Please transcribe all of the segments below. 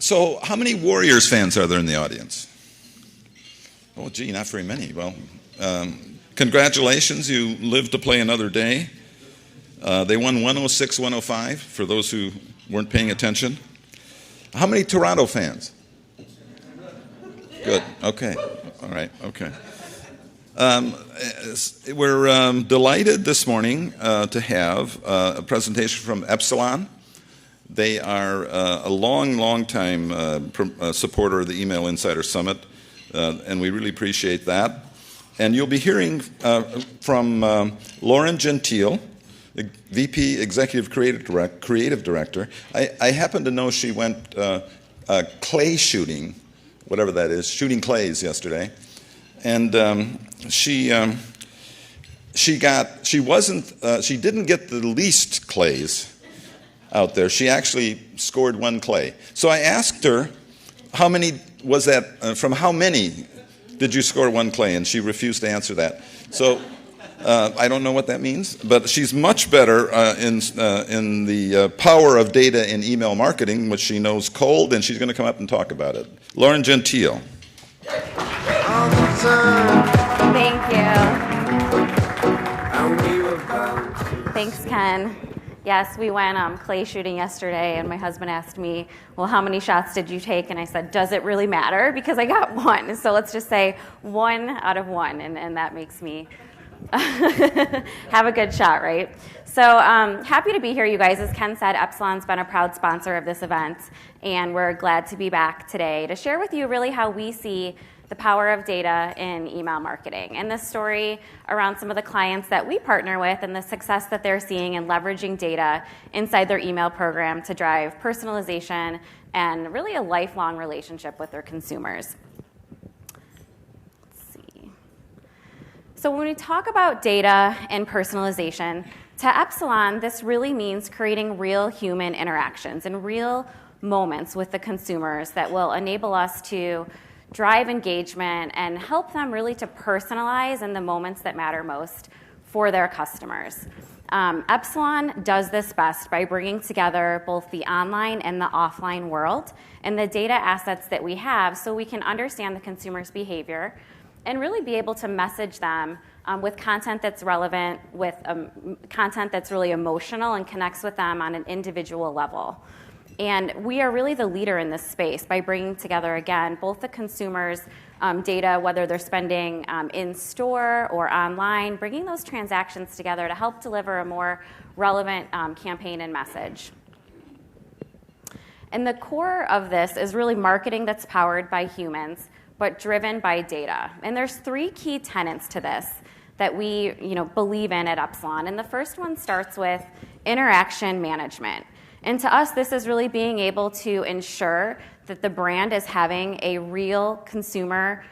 So how many Warriors fans are there in the audience? Oh, gee, not very many. Well, congratulations. You lived to play another day. They won 106-105, for those who weren't paying attention. How many Toronto fans? Good. Okay. All right. Okay. We're delighted this morning to have a presentation from Epsilon. They are a long time supporter of the Email Insider Summit, and we really appreciate that. And you'll be hearing from Lauren Gentile, VP Executive Creative Director. I happen to know she went clay shooting, whatever that is, shooting clays yesterday, and she didn't get the least clays out there. She actually scored one clay. So I asked her, how many was that? From how many did you score one clay? And she refused to answer that. So I don't know what that means, but she's much better in the power of data in email marketing, which she knows cold, and she's going to come up and talk about it. Lauren Gentile. Thank you. Thanks, Ken. Yes, we went clay shooting yesterday, and my husband asked me, well, how many shots did you take? And I said, does it really matter? Because I got one. So let's just say 1 out of 1, and that makes me have a good shot, right? So happy to be here, you guys. As Ken said, Epsilon's been a proud sponsor of this event, and we're glad to be back today to share with you really how we see the power of data in email marketing, and this story around some of the clients that we partner with and the success that they're seeing in leveraging data inside their email program to drive personalization and really a lifelong relationship with their consumers. Let's see. So when we talk about data and personalization, to Epsilon, this really means creating real human interactions and real moments with the consumers that will enable us to drive engagement and help them really to personalize in the moments that matter most for their customers. Epsilon does this best by bringing together both the online and the offline world and the data assets that we have so we can understand the consumer's behavior and really be able to message them with content that's relevant, with content that's really emotional and connects with them on an individual level. And we are really the leader in this space by bringing together, again, both the consumers' data, whether they're spending in store or online, bringing those transactions together to help deliver a more relevant campaign and message. And the core of this is really marketing that's powered by humans, but driven by data. And there's 3 key tenets to this that we believe in at Epsilon. And the first one starts with interaction management. And to us, this is really being able to ensure that the brand is having a real consumer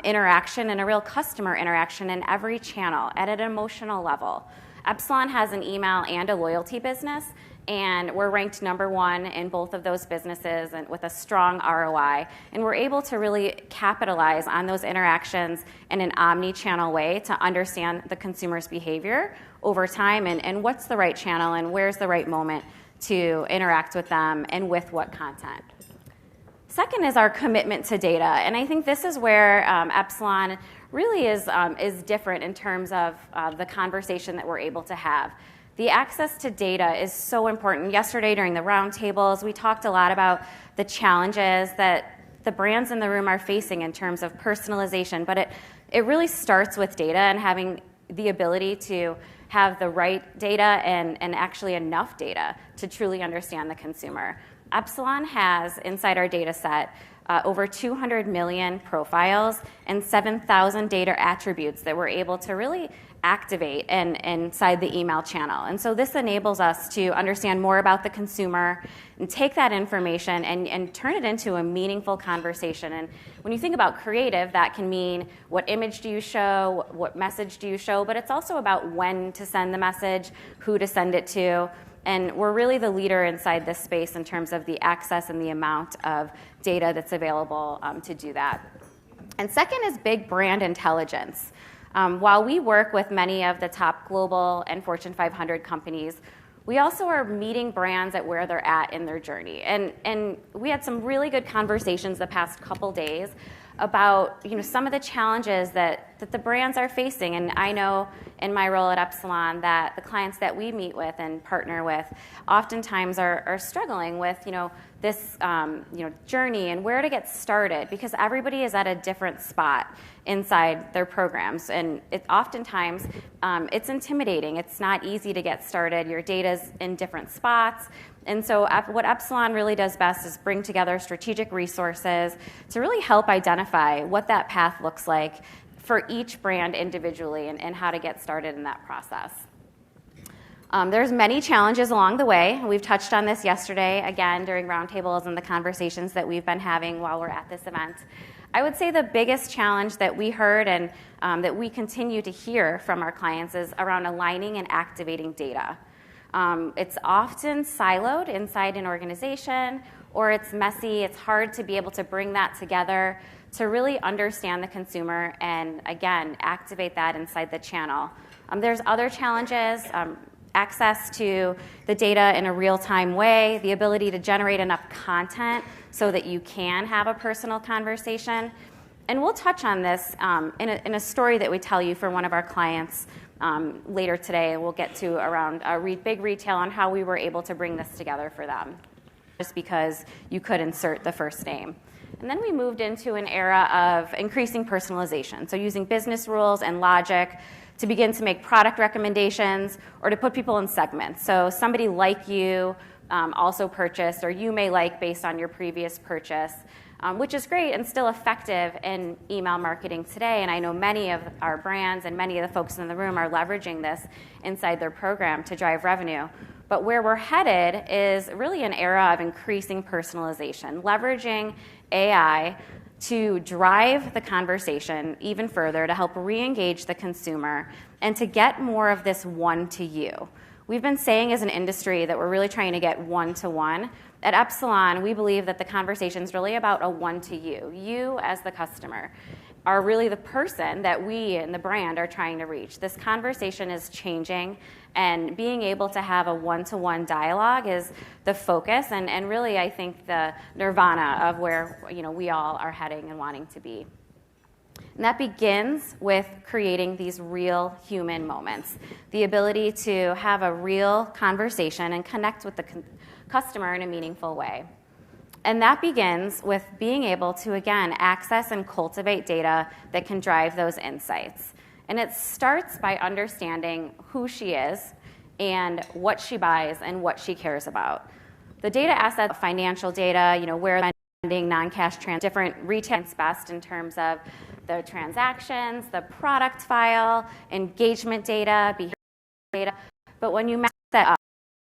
interaction and a real customer interaction in every channel at an emotional level. Epsilon has an email and a loyalty business, and we're ranked #1 in both of those businesses and with a strong ROI. And we're able to really capitalize on those interactions in an omni-channel way to understand the consumer's behavior over time and what's the right channel and where's the right moment to interact with them and with what content. Second is our commitment to data, and I think this is where Epsilon really is different in terms of the conversation that we're able to have. The access to data is so important. Yesterday during the roundtables, we talked a lot about the challenges that the brands in the room are facing in terms of personalization, but it really starts with data and having the ability to have the right data and actually enough data to truly understand the consumer. Epsilon has, inside our data set, over 200 million profiles and 7,000 data attributes that we're able to really activate inside the email channel. And so this enables us to understand more about the consumer and take that information and turn it into a meaningful conversation. And when you think about creative, that can mean what image do you show, what message do you show, but it's also about when to send the message, who to send it to. And we're really the leader inside this space in terms of the access and the amount of data that's available to do that. And second is big brand intelligence. While we work with many of the top global and Fortune 500 companies, We also are meeting brands at where they're at in their journey. And we had some really good conversations the past couple days about some of the challenges that the brands are facing. And I know in my role at Epsilon that the clients that we meet with and partner with oftentimes are struggling with this journey and where to get started, because everybody is at a different spot inside their programs, and oftentimes it's intimidating. It's not easy to get started. Your data's in different spots. And so what Epsilon really does best is bring together strategic resources to really help identify what that path looks like for each brand individually and how to get started in that process. There's many challenges along the way. We've touched on this yesterday, again, during roundtables and the conversations that we've been having while we're at this event. I would say the biggest challenge that we heard and that we continue to hear from our clients is around aligning and activating data. It's often siloed inside an organization, or it's messy. It's hard to be able to bring that together to really understand the consumer and, again, activate that inside the channel. There's other challenges. Access to the data in a real-time way, the ability to generate enough content so that you can have a personal conversation. And we'll touch on this in a story that we tell you for one of our clients later today. We'll get to around big retail on how we were able to bring this together for them, just because you could insert the first name. And then we moved into an era of increasing personalization, so using business rules and logic to begin to make product recommendations or to put people in segments. So somebody like you also purchased, or you may like based on your previous purchase, which is great and still effective in email marketing today. And I know many of our brands and many of the folks in the room are leveraging this inside their program to drive revenue. But where we're headed is really an era of increasing personalization, leveraging AI to drive the conversation even further, to help re-engage the consumer, and to get more of this one-to-you. We've been saying as an industry that we're really trying to get one-to-one. At Epsilon, we believe that the conversation is really about a one-to-you. You, as the customer, are really the person that we and the brand are trying to reach. This conversation is changing, and being able to have a one-to-one dialogue is the focus, and really, I think, the nirvana of where we all are heading and wanting to be. And that begins with creating these real human moments, the ability to have a real conversation and connect with the customer in a meaningful way. And that begins with being able to, again, access and cultivate data that can drive those insights. And it starts by understanding who she is and what she buys and what she cares about. The data assets, financial data, where spending, non-cash different retail best in terms of the transactions, the product file, engagement data, behavior data. But when you match that up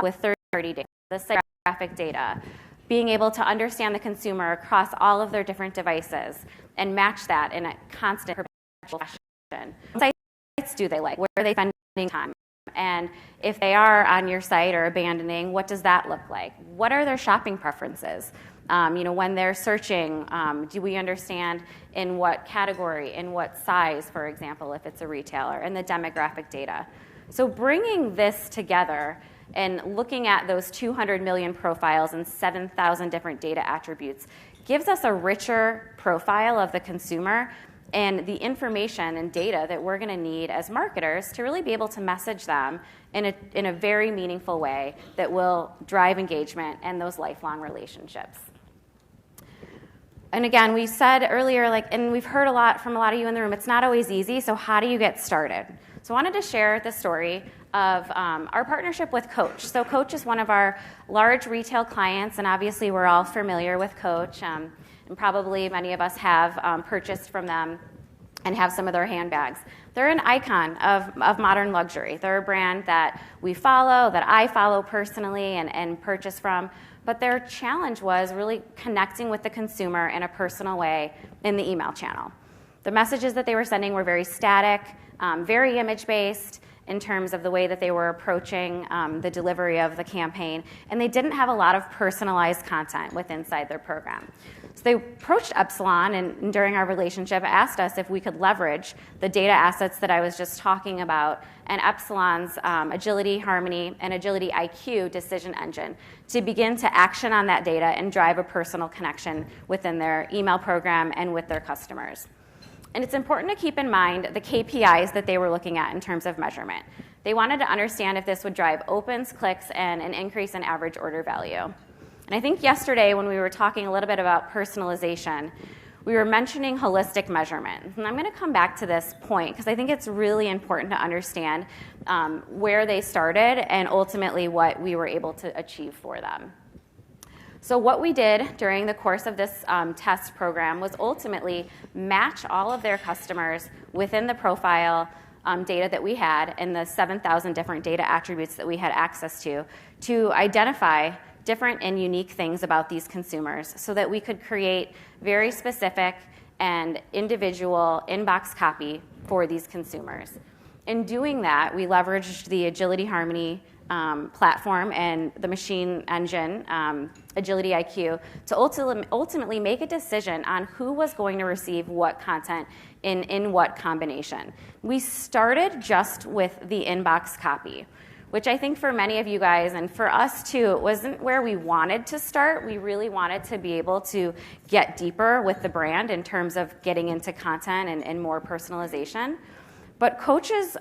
with third-party data, the psychographic data, being able to understand the consumer across all of their different devices and match that in a constant perpetual fashion. What sites do they like? Where are they spending time? And if they are on your site or abandoning, what does that look like? What are their shopping preferences? When they're searching, do we understand in what category, in what size, for example, if it's a retailer, and the demographic data. So bringing this together and looking at those 200 million profiles and 7,000 different data attributes gives us a richer profile of the consumer and the information and data that we're going to need as marketers to really be able to message them in a very meaningful way that will drive engagement and those lifelong relationships. And again, we said earlier, and we've heard a lot from a lot of you in the room, it's not always easy, so how do you get started? So I wanted to share the story of our partnership with Coach. So Coach is one of our large retail clients, and obviously we're all familiar with Coach, and probably many of us have purchased from them and have some of their handbags. They're an icon of modern luxury. They're a brand that we follow, that I follow personally and purchase from. But their challenge was really connecting with the consumer in a personal way in the email channel. The messages that they were sending were very static, very image-based, in terms of the way that they were approaching the delivery of the campaign, and they didn't have a lot of personalized content inside their program. So they approached Epsilon, and during our relationship asked us if we could leverage the data assets that I was just talking about and Epsilon's Agility Harmony and Agility IQ decision engine to begin to action on that data and drive a personal connection within their email program and with their customers. And it's important to keep in mind the KPIs that they were looking at in terms of measurement. They wanted to understand if this would drive opens, clicks, and an increase in average order value. And I think yesterday when we were talking a little bit about personalization, we were mentioning holistic measurement. And I'm going to come back to this point because I think it's really important to understand where they started and ultimately what we were able to achieve for them. So what we did during the course of this test program was ultimately match all of their customers within the profile data that we had and the 7,000 different data attributes that we had access to identify different and unique things about these consumers so that we could create very specific and individual inbox copy for these consumers. In doing that, we leveraged the Agility Harmony platform and the machine engine, Agility IQ, to ultimately make a decision on who was going to receive what content in what combination. We started just with the inbox copy, which I think for many of you guys and for us too, it wasn't where we wanted to start. We really wanted to be able to get deeper with the brand in terms of getting into content and more personalization. But coaches,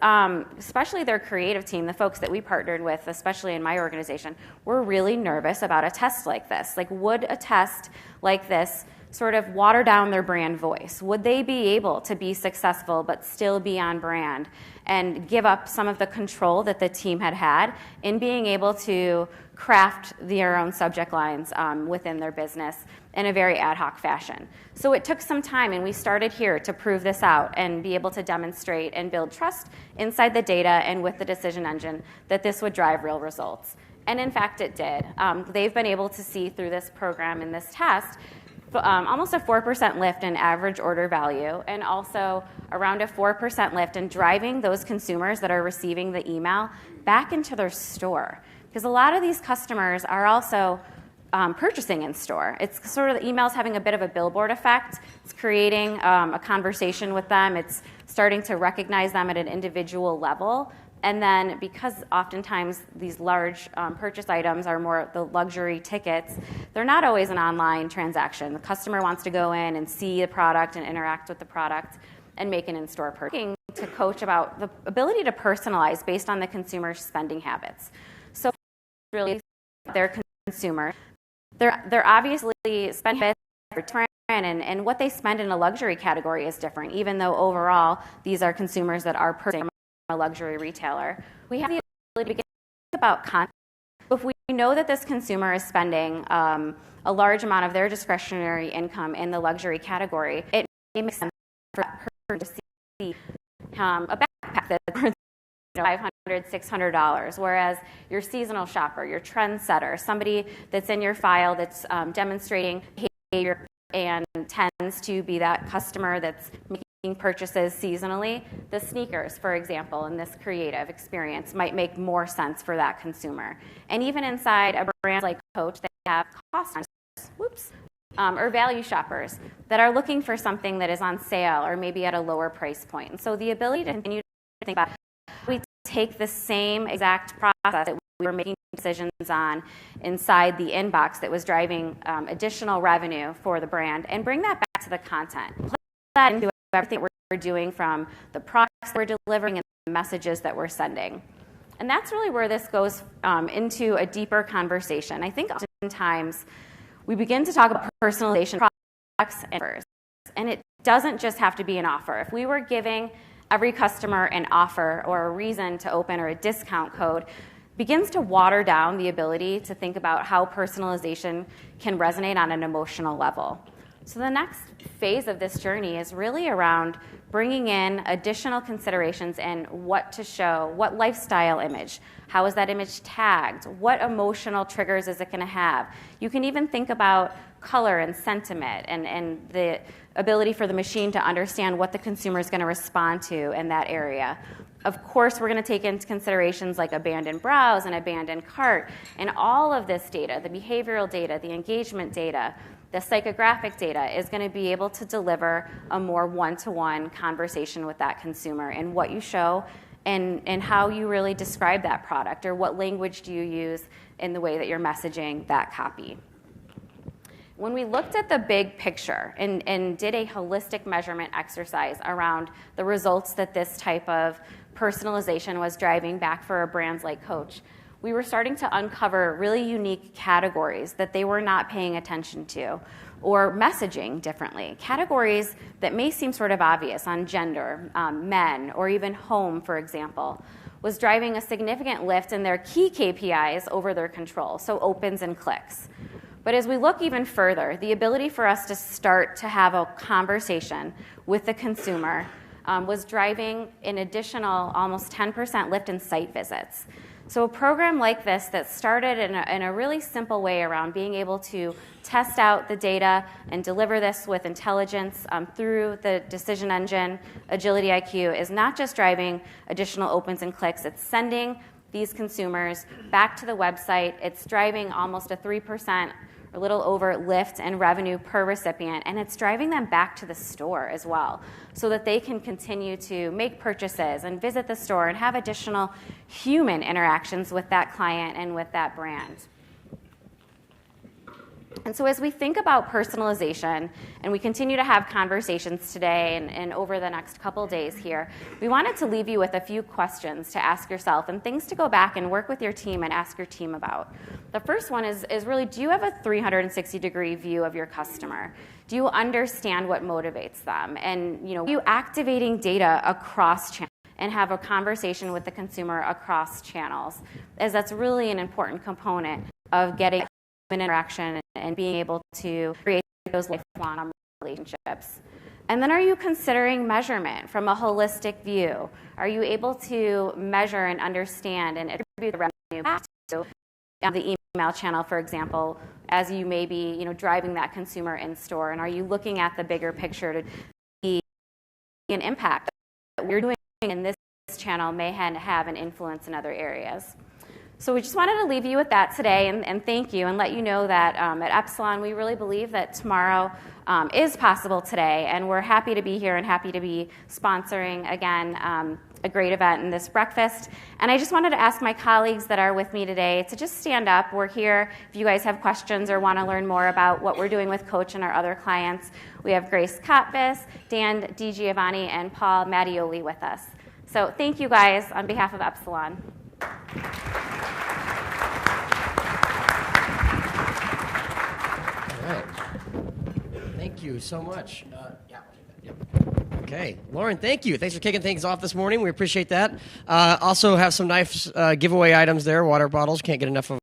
especially their creative team, the folks that we partnered with, especially in my organization, were really nervous about a test like this. Like, would a test like this sort of water down their brand voice? Would they be able to be successful but still be on brand and give up some of the control that the team had in being able to craft their own subject lines within their business in a very ad hoc fashion? So it took some time, and we started here to prove this out and be able to demonstrate and build trust inside the data and with the decision engine that this would drive real results. And in fact, it did. They've been able to see through this program and this test almost a 4% lift in average order value, and also around a 4% lift in driving those consumers that are receiving the email back into their store. Because a lot of these customers are also purchasing in store. It's sort of the email's having a bit of a billboard effect. It's creating a conversation with them. It's starting to recognize them at an individual level. And then because oftentimes these large purchase items are more the luxury tickets, they're not always an online transaction. The customer wants to go in and see the product and interact with the product and make an in-store purchase. To coach about the ability to personalize based on the consumer's spending habits. So really their consumer, they're obviously spending different, and what they spend in a luxury category is different, even though overall these are consumers that are purchasing a luxury retailer. We have the ability to begin to think about content. If we know that this consumer is spending a large amount of their discretionary income in the luxury category, it makes sense for her to see a backpack that's $500, $600, whereas your seasonal shopper, your trendsetter, somebody that's in your file that's demonstrating behavior and tends to be that customer that's making purchases seasonally, the sneakers, for example, in this creative experience might make more sense for that consumer. And even inside a brand like Coach, they have cost or value shoppers that are looking for something that is on sale or maybe at a lower price point. And so the ability to continue to think about we take the same exact process that we were making decisions on inside the inbox that was driving additional revenue for the brand and bring that back to the content. Put that into everything we're doing, from the products we're delivering and the messages that we're sending. And that's really where this goes into a deeper conversation. I think oftentimes we begin to talk about personalization products and offers, and it doesn't just have to be an offer. If we were giving every customer an offer or a reason to open or a discount code, begins to water down the ability to think about how personalization can resonate on an emotional level. So the next phase of this journey is really around bringing in additional considerations and what to show, what lifestyle image, how is that image tagged, what emotional triggers is it going to have. You can even think about color and sentiment and the ability for the machine to understand what the consumer is going to respond to in that area. Of course, we're going to take into considerations like abandoned browse and abandoned cart, and all of this data, the behavioral data, the engagement data, the psychographic data, is going to be able to deliver a more one-to-one conversation with that consumer and what you show and how you really describe that product, or what language do you use in the way that you're messaging that copy. When we looked at the big picture and did a holistic measurement exercise around the results that this type of personalization was driving back for brands like Coach, we were starting to uncover really unique categories that they were not paying attention to or messaging differently. Categories that may seem sort of obvious on gender, men, or even home, for example, was driving a significant lift in their key KPIs over their control, so opens and clicks. But as we look even further, the ability for us to start to have a conversation with the consumer was driving an additional almost 10% lift in site visits. So a program like this that started in a really simple way around being able to test out the data and deliver this with intelligence through the decision engine, Agility IQ, is not just driving additional opens and clicks, it's sending these consumers back to the website. It's driving almost a 3%, a little over, lift in revenue per recipient, and it's driving them back to the store as well, so that they can continue to make purchases and visit the store and have additional human interactions with that client and with that brand. And so as we think about personalization, and we continue to have conversations today and over the next couple days here, we wanted to leave you with a few questions to ask yourself and things to go back and work with your team and ask your team about. The first one is really, do you have a 360-degree view of your customer? Do you understand what motivates them? And are you activating data across channels and have a conversation with the consumer across channels? As that's really an important component of getting human interaction and being able to create those lifelong relationships. And then, are you considering measurement from a holistic view? Are you able to measure and understand and attribute the revenue back to the email channel, for example, as you may be driving that consumer in store? And are you looking at the bigger picture to see an impact that we're doing in this channel may have an influence in other areas? So we just wanted to leave you with that today and thank you and let you know that at Epsilon we really believe that tomorrow is possible today, and we're happy to be here and happy to be sponsoring again a great event in this breakfast. And I just wanted to ask my colleagues that are with me today to just stand up. We're here if you guys have questions or want to learn more about what we're doing with Coach and our other clients. We have Grace Kotvis, Dan DiGiovanni, and Paul Mattioli with us. So thank you guys on behalf of Epsilon. Thank you so much. Okay, Lauren, thank you. Thanks for kicking things off this morning. We appreciate that. Also have some nice giveaway items there, water bottles. Can't get enough of